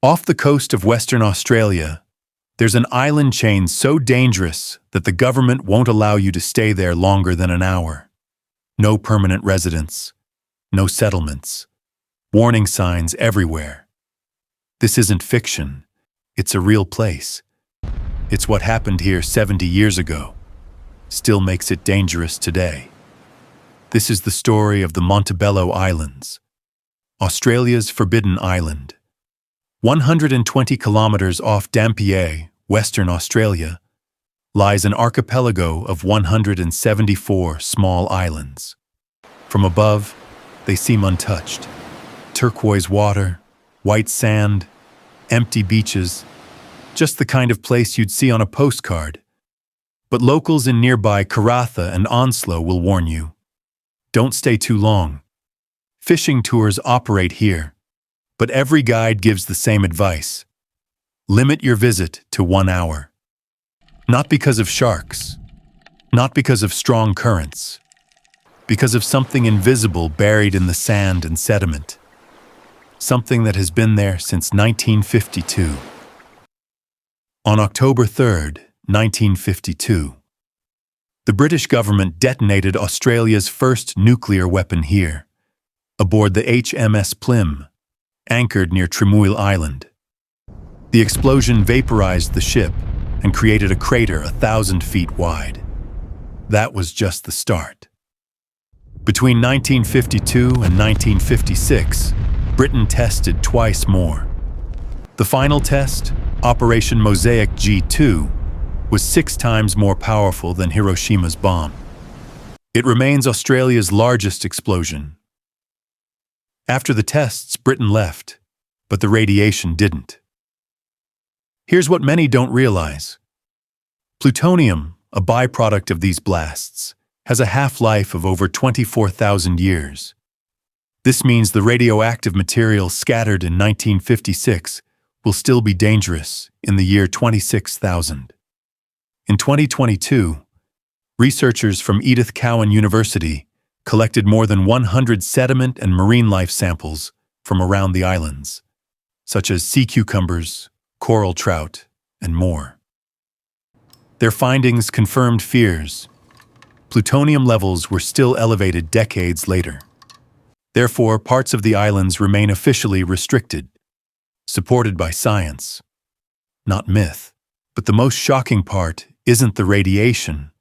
Off the coast of Western Australia, there's an island chain so dangerous that the government won't allow you to stay there longer than an hour. No permanent residents, no settlements, warning signs everywhere. This isn't fiction, it's a real place. It's what happened here 70 years ago, still makes it dangerous today. This is the story of the Montebello Islands, Australia's forbidden island. 120 kilometers off Dampier, Western Australia, lies an archipelago of 174 small islands. From above, they seem untouched. Turquoise water, white sand, empty beaches, just the kind of place you'd see on a postcard. But locals in nearby Karratha and Onslow will warn you. Don't stay too long. Fishing tours operate here, but every guide gives the same advice. Limit your visit to 1 hour. Not because of sharks, not because of strong currents, because of something invisible buried in the sand and sediment. Something that has been there since 1952. On October 3rd, 1952, the British government detonated Australia's first nuclear weapon here, aboard the HMS Plym, anchored near Tremouille Island. The explosion vaporized the ship and created a crater 1,000 feet wide. That was just the start. Between 1952 and 1956, Britain tested twice more. The final test, Operation Mosaic G2, was 6 times more powerful than Hiroshima's bomb. It remains Australia's largest explosion. After the tests, Britain left, but the radiation didn't. Here's what many don't realize. Plutonium, a byproduct of these blasts, has a half-life of over 24,000 years. This means the radioactive material scattered in 1956 will still be dangerous in the year 26,000. In 2022, researchers from Edith Cowan University collected more than 100 sediment and marine life samples from around the islands, such as sea cucumbers, coral trout, and more. Their findings confirmed fears. Plutonium levels were still elevated decades later. Therefore, parts of the islands remain officially restricted, supported by science, not myth. But the most shocking part isn't the radiation,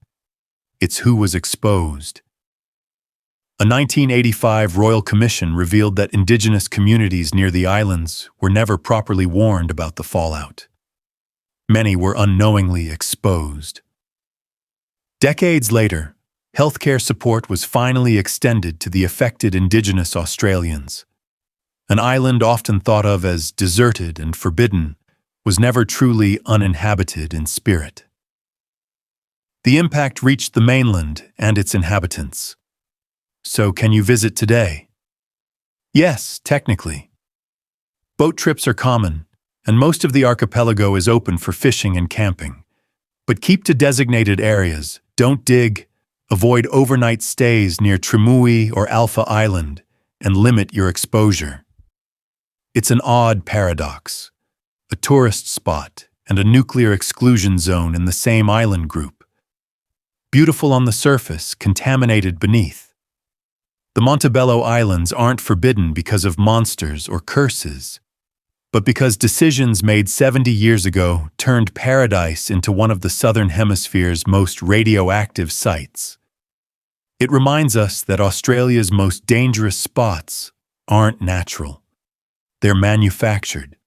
it's who was exposed. A 1985 Royal Commission revealed that Indigenous communities near the islands were never properly warned about the fallout. Many were unknowingly exposed. Decades later, healthcare support was finally extended to the affected Indigenous Australians. An island often thought of as deserted and forbidden was never truly uninhabited in spirit. The impact reached the mainland and its inhabitants. So can you visit today? Yes, technically. Boat trips are common, and most of the archipelago is open for fishing and camping. But keep to designated areas, don't dig, avoid overnight stays near Tremouille or Alpha Island, and limit your exposure. It's an odd paradox. A tourist spot and a nuclear exclusion zone in the same island group. Beautiful on the surface, contaminated beneath. The Montebello Islands aren't forbidden because of monsters or curses, but because decisions made 70 years ago turned paradise into one of the Southern Hemisphere's most radioactive sites. It reminds us that Australia's most dangerous spots aren't natural. They're manufactured.